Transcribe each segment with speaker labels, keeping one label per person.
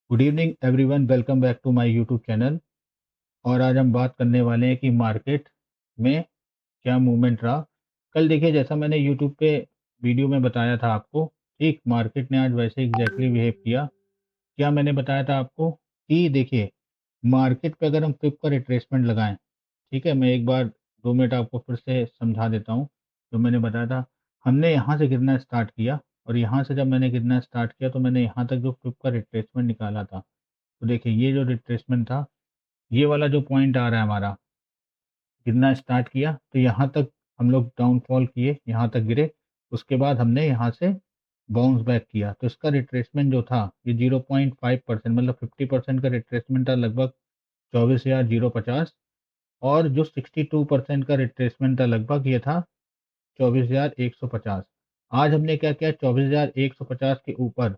Speaker 1: Good evening everyone, welcome back to my YouTube channel. और आज हम बात करने वाले हैं कि मार्केट में क्या मूवमेंट रहा। कल देखिए, जैसा मैंने यूट्यूब पे वीडियो में बताया था आपको, ठीक मार्केट ने आज वैसे एग्जैक्टली बिहेव किया। क्या मैंने बताया था आपको कि देखिए, मार्केट पे अगर हम फिप का रिट्रेसमेंट लगाएं, ठीक है, मैं एक बार 2 मिनट आपको फिर से समझा देता हूँ। जो मैंने बताया था, हमने यहाँ से गिरना स्टार्ट किया और यहाँ से जब मैंने गिरना स्टार्ट किया तो मैंने यहाँ तक जो फिप का रिट्रेसमेंट निकाला था। तो देखिए, ये जो रिट्रेसमेंट था, ये वाला जो पॉइंट आ रहा है हमारा, गिरना स्टार्ट किया तो यहाँ तक हम लोग डाउनफॉल किए, यहाँ तक गिरे। उसके बाद हमने यहाँ से बाउंस बैक किया, तो इसका रिट्रेसमेंट जो था ये 0.5%, मतलब 50% का रिट्रेसमेंट था, लगभग 24,050। और जो 62% का रिट्रेसमेंट था लगभग, ये था 24,150। आज हमने क्या किया, 24,150 के ऊपर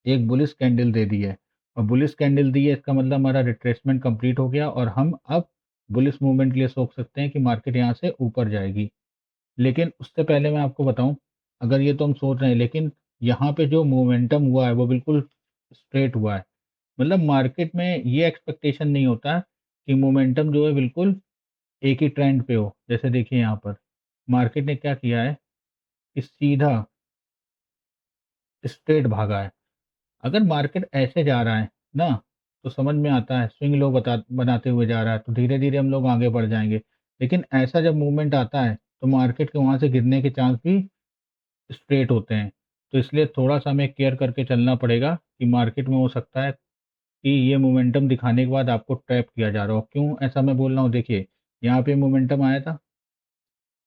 Speaker 1: एक बुलिश कैंडल दे दी है। और बुलिश कैंडल दी है, इसका मतलब हमारा रिट्रेसमेंट कंप्लीट हो गया और हम अब बुलिश मूवमेंट के लिए सोच सकते हैं कि मार्केट यहाँ से ऊपर जाएगी। लेकिन उससे पहले मैं आपको बताऊं, अगर ये तो हम सोच रहे हैं, लेकिन यहाँ पे जो मोमेंटम हुआ है वो बिल्कुल स्ट्रेट हुआ है। मतलब मार्केट में ये एक्सपेक्टेशन नहीं होता कि मोमेंटम जो है बिल्कुल एक ही ट्रेंड पे हो। जैसे देखिए, यहाँ पर मार्केट ने क्या किया है कि सीधा स्ट्रेट भागा है। अगर मार्केट ऐसे जा रहा है ना, तो समझ में आता है, स्विंग लो बनाते हुए जा रहा है तो धीरे धीरे हम लोग आगे बढ़ जाएंगे। लेकिन ऐसा जब मूवमेंट आता है तो मार्केट के वहाँ से गिरने के चांस भी स्ट्रेट होते हैं। तो इसलिए थोड़ा सा हमें केयर करके चलना पड़ेगा कि मार्केट में हो सकता है कि ये मोमेंटम दिखाने के बाद आपको ट्रैप किया जा रहा हो। क्यों ऐसा मैं बोल रहा हूँ, देखिए, यहाँ पे मोमेंटम आया था,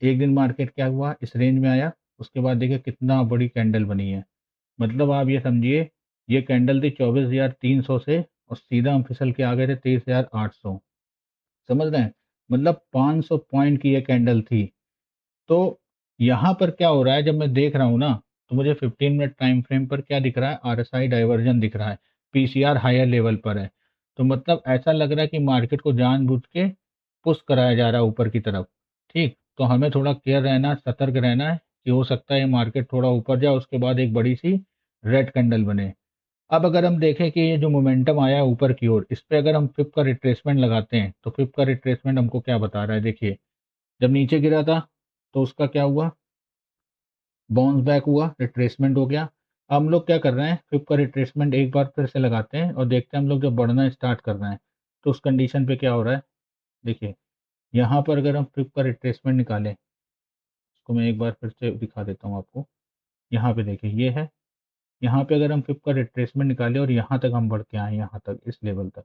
Speaker 1: एक दिन मार्केट क्या हुआ, इस रेंज में आया, उसके बाद देखिए कितना बड़ी कैंडल बनी है। मतलब आप ये समझिए, ये कैंडल थी 24,300 से और सीधा हम फिसल के आ गए थे 23,800। समझ रहे हैं, मतलब 500 पॉइंट की ये कैंडल थी। तो यहाँ पर क्या हो रहा है, जब मैं देख रहा हूँ ना, तो मुझे 15 मिनट टाइम फ्रेम पर क्या दिख रहा है, आरएसआई डाइवर्जन दिख रहा है, पीसीआर हायर लेवल पर है। तो मतलब ऐसा लग रहा है कि मार्केट को जानबूझ के पुश कराया जा रहा है ऊपर की तरफ। ठीक, तो हमें थोड़ा केयर रहना, सतर्क रहना है कि हो सकता है ये मार्केट थोड़ा ऊपर जाए, उसके बाद एक बड़ी सी रेड कैंडल बने। अब अगर हम देखें कि ये जो मोमेंटम आया है ऊपर की ओर, इस पे अगर हम फिप का रिट्रेसमेंट लगाते हैं तो फिप का रिट्रेसमेंट हमको क्या बता रहा है, देखिए, जब नीचे गिरा था तो उसका क्या हुआ, बाउंस बैक हुआ, रिट्रेसमेंट हो गया। अब हम लोग क्या कर रहे हैं, फिप का रिट्रेसमेंट एक बार फिर से लगाते हैं और देखते हैं हम लोग जब बढ़ना स्टार्ट कर रहे हैं तो उस कंडीशन पे क्या हो रहा है। देखिए, यहाँ पर अगर हम फिप का रिट्रेसमेंट निकालें, इसको मैं एक बार फिर से दिखा देता हूँ आपको। यहाँ पे देखिए, ये है, यहाँ पे अगर हम फिप का रिट्रेसमेंट निकालें और यहाँ तक हम बढ़ के आए, यहाँ तक इस लेवल तक,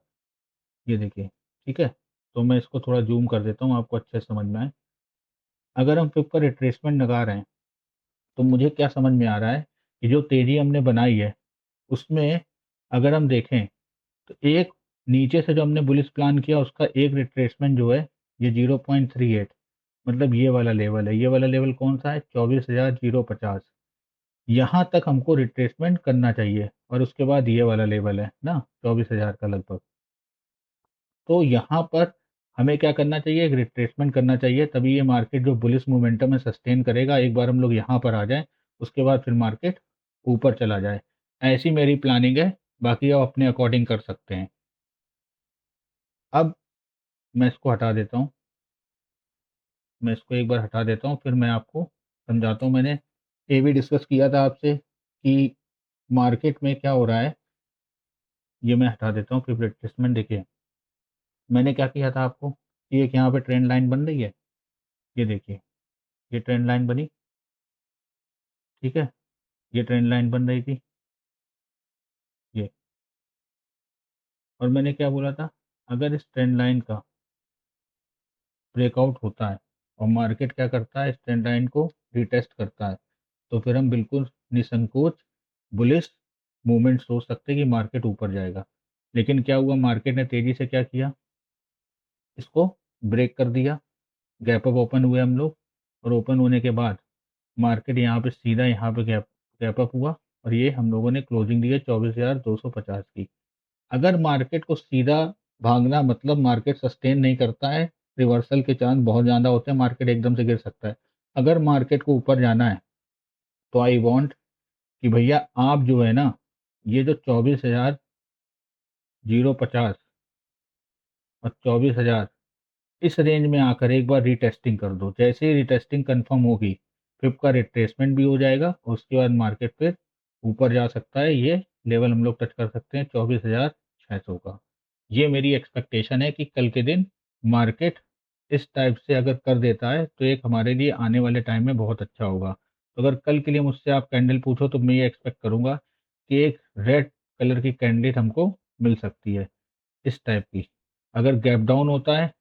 Speaker 1: ये देखिए, ठीक है। तो मैं इसको थोड़ा जूम कर देता हूँ, आपको अच्छे से समझ में आए। अगर हम फिप का रिट्रेसमेंट लगा रहे हैं तो मुझे क्या समझ में आ रहा है कि जो तेज़ी हमने बनाई है, उसमें अगर हम देखें तो एक नीचे से जो हमने बुलिश प्लान किया उसका एक रिट्रेसमेंट जो है, ये 0.38, मतलब ये वाला लेवल है। ये वाला लेवल कौन सा है, 24,050। यहाँ तक हमको रिट्रेसमेंट करना चाहिए और उसके बाद ये वाला लेवल है ना, 24,000 का लगभग। तो यहाँ पर हमें क्या करना चाहिए, एक रिट्रेसमेंट करना चाहिए, तभी ये मार्केट जो बुलिश मोमेंटम है सस्टेन करेगा। एक बार हम लोग यहाँ पर आ जाएं, उसके बाद फिर मार्केट ऊपर चला जाए। ऐसी मेरी प्लानिंग है, बाकी आप अपने अकॉर्डिंग कर सकते हैं। अब मैं इसको हटा देता हूँ, मैं इसको एक बार हटा देता हूँ, फिर मैं आपको समझाता हूँ। मैंने ये भी डिस्कस किया था आपसे कि मार्केट में क्या हो रहा है। ये मैं हटा देता हूँ, फिर रिट्रेसमेंट देखिए, मैंने क्या किया था आपको कि एक यहाँ पे ट्रेंड लाइन बन रही है, ये देखिए, ये ट्रेंड लाइन बनी, ठीक है, ये ट्रेंड लाइन बन रही थी, ये। और मैंने क्या बोला था, अगर इस ट्रेंड लाइन का ब्रेकआउट होता है और मार्केट क्या करता है, इस ट्रेंड लाइन को रिटेस्ट करता है, तो फिर हम बिल्कुल निसंकोच बुलिश मूवमेंट सोच सकते हैं कि मार्केट ऊपर जाएगा। लेकिन क्या हुआ, मार्केट ने तेजी से क्या किया, इसको ब्रेक कर दिया, गैप अप ओपन हुए हम लोग, और ओपन होने के बाद मार्केट यहाँ पे सीधा यहाँ पे गैप गैप अप हुआ और ये हम लोगों ने क्लोजिंग दी है 24,250 की। अगर मार्केट को सीधा भागना, मतलब मार्केट सस्टेन नहीं करता है, रिवर्सल के चांस बहुत ज़्यादा होते हैं, मार्केट एकदम से गिर सकता है। अगर मार्केट को ऊपर जाना है तो आई वांट कि भैया आप जो है ना, ये जो 0.50 और 24,000 इस रेंज में आकर एक बार रीटेस्टिंग कर दो। जैसे ही रीटेस्टिंग कंफर्म होगी, फिर का रिट्रेसमेंट भी हो जाएगा और उसके बाद मार्केट फिर ऊपर जा सकता है। ये लेवल हम लोग टच कर सकते हैं 24,600 का। ये मेरी एक्सपेक्टेशन है कि कल के दिन मार्केट इस टाइप से अगर कर देता है तो एक हमारे लिए आने वाले टाइम में बहुत अच्छा होगा। तो अगर कल के लिए मुझसे आप कैंडल पूछो तो मैं ये एक्सपेक्ट करूँगा कि एक रेड कलर की कैंडल हमको मिल सकती है, इस टाइप की। अगर गैप डाउन होता है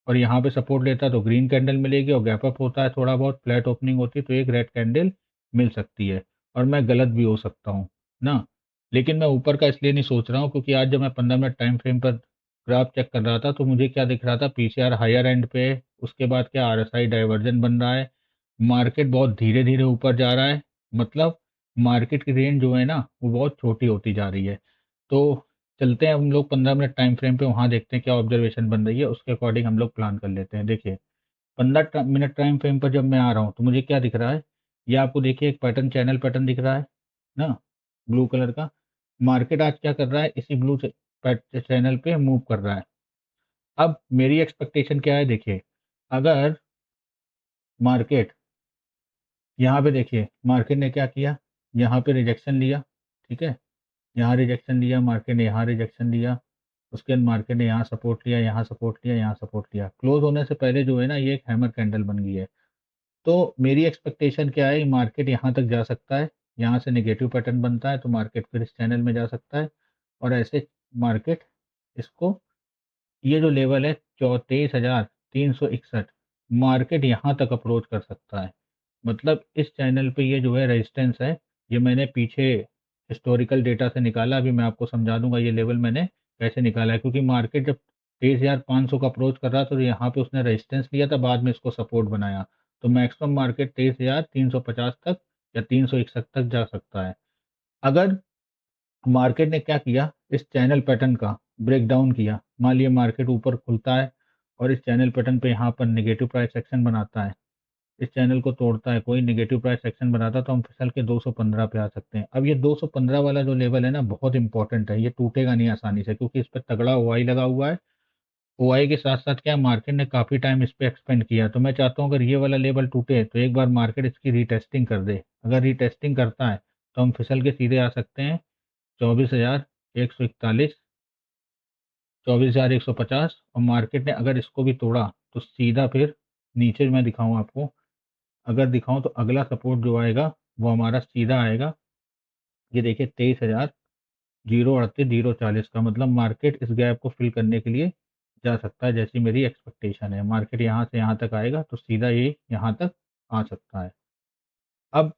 Speaker 1: और यहाँ पे सपोर्ट लेता है तो ग्रीन कैंडल मिलेगी, और गैप अप होता है थोड़ा बहुत फ्लैट ओपनिंग होती है तो एक रेड कैंडल मिल सकती है। और मैं गलत भी हो सकता हूँ ना, लेकिन मैं ऊपर का इसलिए नहीं सोच रहा हूँ क्योंकि आज जब मैं 15 मिनट टाइम फ्रेम पर ग्राफ चेक कर रहा था तो मुझे क्या दिख रहा था, पीसीआर हायर एंड पे, उसके बाद क्या आरएसआई डाइवर्जन बन रहा है, मार्केट बहुत धीरे धीरे ऊपर जा रहा है। मतलब मार्केट की रेंज जो है ना वो बहुत छोटी होती जा रही है। तो चलते हैं हम लोग 15 मिनट टाइम फ्रेम पे, वहाँ देखते हैं क्या ऑब्जर्वेशन बन रही है, उसके अकॉर्डिंग हम लोग प्लान कर लेते हैं। देखिए 15 मिनट टाइम फ्रेम पर जब मैं आ रहा हूँ तो मुझे क्या दिख रहा है, ये आपको देखिए एक पैटर्न, चैनल पैटर्न दिख रहा है ना, ब्लू कलर का। मार्केट आज क्या कर रहा है, इसी ब्लू चैनल पे मूव कर रहा है। अब मेरी एक्सपेक्टेशन क्या है, देखिए अगर मार्केट यहाँ पे, देखिए मार्केट ने क्या किया, यहाँ पे रिजेक्शन लिया, ठीक है, यहाँ रिजेक्शन लिया मार्केट ने, यहाँ रिजेक्शन लिया, उसके बाद मार्केट ने यहाँ सपोर्ट लिया, यहाँ सपोर्ट लिया, यहाँ सपोर्ट लिया। क्लोज होने से पहले जो है ना ये एक हैमर कैंडल बन गई है। तो मेरी एक्सपेक्टेशन क्या है, मार्केट यहाँ तक जा सकता है, यहाँ से नेगेटिव पैटर्न बनता है तो मार्केट फिर इस चैनल में जा सकता है, और ऐसे मार्केट इसको, ये जो लेवल है 23,361, मार्केट यहाँ तक अप्रोच कर सकता है। मतलब इस चैनल पे ये जो है रेजिस्टेंस है, ये मैंने पीछे हिस्टोरिकल डेटा से निकाला, अभी मैं आपको समझा दूँगा ये लेवल मैंने कैसे निकाला है। क्योंकि मार्केट जब 23,500 का अप्रोच कर रहा था तो यहाँ पे उसने रेजिस्टेंस लिया था, बाद में इसको सपोर्ट बनाया। तो मैक्सिमम मार्केट 23,350 तक या 361 तक जा सकता है। अगर मार्केट ने क्या किया, इस चैनल पैटर्न का ब्रेकडाउन किया, मान लिया मार्केट ऊपर खुलता है और इस चैनल पैटर्न पे यहाँ पर नेगेटिव प्राइस एक्शन बनाता है, इस चैनल को तोड़ता है, कोई नेगेटिव प्राइस एक्शन बनाता है तो हम फिसल के 215 पे आ सकते हैं। अब ये 215 वाला जो लेवल है ना बहुत इंपॉर्टेंट है, ये टूटेगा नहीं आसानी से क्योंकि इस पे तगड़ा ओआई लगा हुआ है। ओआई के साथ-साथ क्या है, मार्केट ने काफ़ी टाइम इस पे एक्सपेंड किया, तो मैं चाहता हूँ अगर ये वाला लेवल टूटे तो एक बार मार्केट इसकी रीटेस्टिंग कर दे। अगर रीटेस्टिंग करता है तो हम फिसल के सीधे आ सकते हैं 24,141, 24,150, और मार्केट ने अगर इसको भी तोड़ा तो सीधा फिर नीचे मैं दिखाऊँ आपको, अगर दिखाऊँ तो अगला सपोर्ट जो आएगा वो हमारा सीधा आएगा, ये देखिए 23,038, 040 का। मतलब मार्केट इस गैप को फिल करने के लिए जा सकता है, जैसी मेरी एक्सपेक्टेशन है। मार्केट यहाँ से यहाँ तक आएगा तो सीधा ये यहाँ तक आ सकता है। अब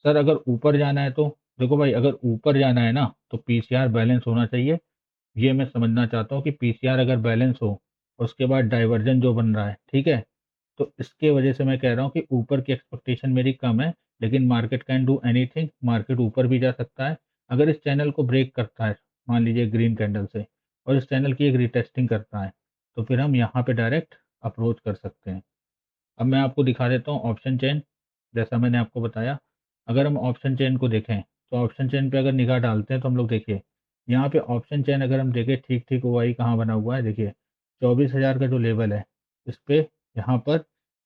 Speaker 1: सर अगर ऊपर जाना है तो देखो भाई, अगर ऊपर जाना है ना तो पीसीआर बैलेंस होना चाहिए। ये मैं समझना चाहता हूँ कि पीसीआर अगर बैलेंस हो, उसके बाद डाइवर्जन जो बन रहा है, ठीक है? तो इसके वजह से मैं कह रहा हूँ कि ऊपर की एक्सपेक्टेशन मेरी कम है, लेकिन market can do anything, market ऊपर भी जा सकता है। अगर इस चैनल को ब्रेक करता है, मान लीजिए ग्रीन कैंडल से, और इस चैनल की एक रीटेस्टिंग करता है, तो फिर हम यहाँ पे डायरेक्ट अप्रोच कर सकते हैं। अब मैं आपको दिखा देता हूँ ऑप्शन चेन, जैसा मैंने आपको बताया। अगर हम ऑप्शन चेन को देखें, तो ऑप्शन चेन पे अगर निगाह डालते हैं तो हम लोग देखिए, यहाँ पे ऑप्शन चेन अगर हम देखें ठीक-ठीक ओआई कहाँ बना हुआ है, देखिए 24,000 का जो लेवल है, इस पे यहाँ पर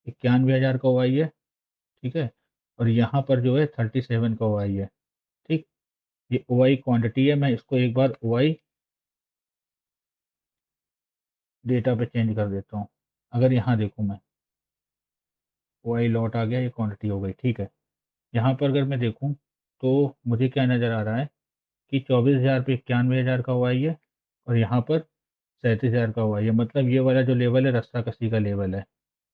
Speaker 1: 91,000 का ओआई है, ठीक है? और यहाँ पर जो है 37 का ओआई है, ठीक? ये ओआई क्वांटिटी है, मैं इसको एक बार ओआई डेटा पे चेंज कर देता हूँ। अगर यहाँ देखूँ मैं, ओआई लॉट आ गया, ये क्वांटिटी हो गई, ठीक है? यहाँ पर अगर मैं देखूँ, तो मुझे क्या नज़र आ रहा है कि 24,000 पे 91,000 का ओआई है, और यहाँ पर 37,000 का ओआई है। मतलब ये वाला जो लेवल है रस्साकसी का लेवल है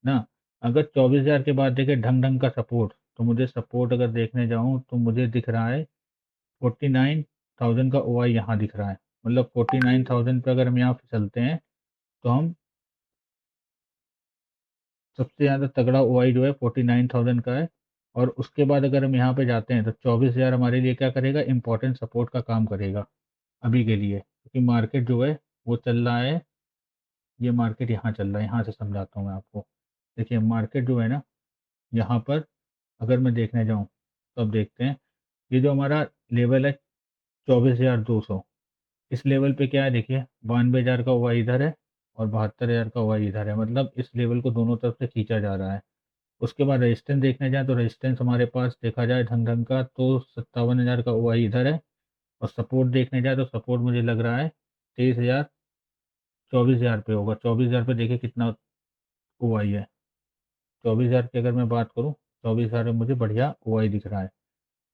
Speaker 1: ना? अगर 24,000 के बाद देखें ढंग-ढंग का सपोर्ट, तो मुझे सपोर्ट अगर देखने जाऊँ तो मुझे दिख रहा है 49,000 का ओआई यहाँ दिख रहा है। मतलब 49,000 पे अगर हम यहाँ फिसलते हैं, तो हम सबसे ज़्यादा तगड़ा ओआई जो है 49,000 का है। और उसके बाद अगर हम यहाँ पे जाते हैं तो 24,000 हमारे लिए क्या करेगा, इम्पोर्टेंट सपोर्ट का काम करेगा अभी के लिए। क्योंकि मार्केट जो है वो चल रहा है, ये मार्केट यहाँ चल रहा है, यहाँ से समझाता हूँ मैं आपको। देखिए मार्केट जो है ना, यहाँ पर अगर मैं देखने जाऊँ तो अब देखते हैं, ये जो हमारा लेवल है 24,200, इस लेवल पे क्या है देखिए, 92,000 का ओआई इधर है और 72,000 का ओआई इधर है, मतलब इस लेवल को दोनों तरफ से खींचा जा रहा है। उसके बाद रेजिस्टेंस देखने जाएँ तो रेजिस्टेंस हमारे पास देखा जाए ढंग-ढंग का तो 57,000 का ओआई इधर है और सपोर्ट देखने जाएँ तो सपोर्ट मुझे लग रहा है 23,000 24,000 पे होगा। 24,000 पे देखिए कितना ओआई है। 24,000 की अगर मैं बात करूँ, 24,000 में मुझे बढ़िया ओआई दिख रहा है।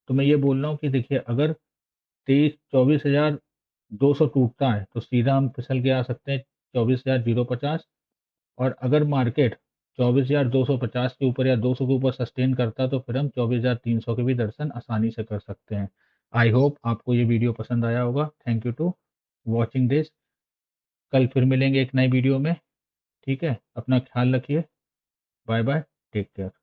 Speaker 1: तो मैं ये बोल रहा हूँ कि देखिए अगर 24,200 टूटता है, तो सीधा हम फिसल के आ सकते हैं 24,050 और अगर मार्केट 24,250 के ऊपर या 200 के ऊपर सस्टेन करता है, तो फिर हम 24,300 के भी दर्शन आसानी से कर सकते हैं। आई होप आपको ये वीडियो पसंद आया होगा। Thank you to watching this. कल फिर मिलेंगे एक नए वीडियो में, ठीक है? अपना ख्याल रखिए। Bye bye, take care.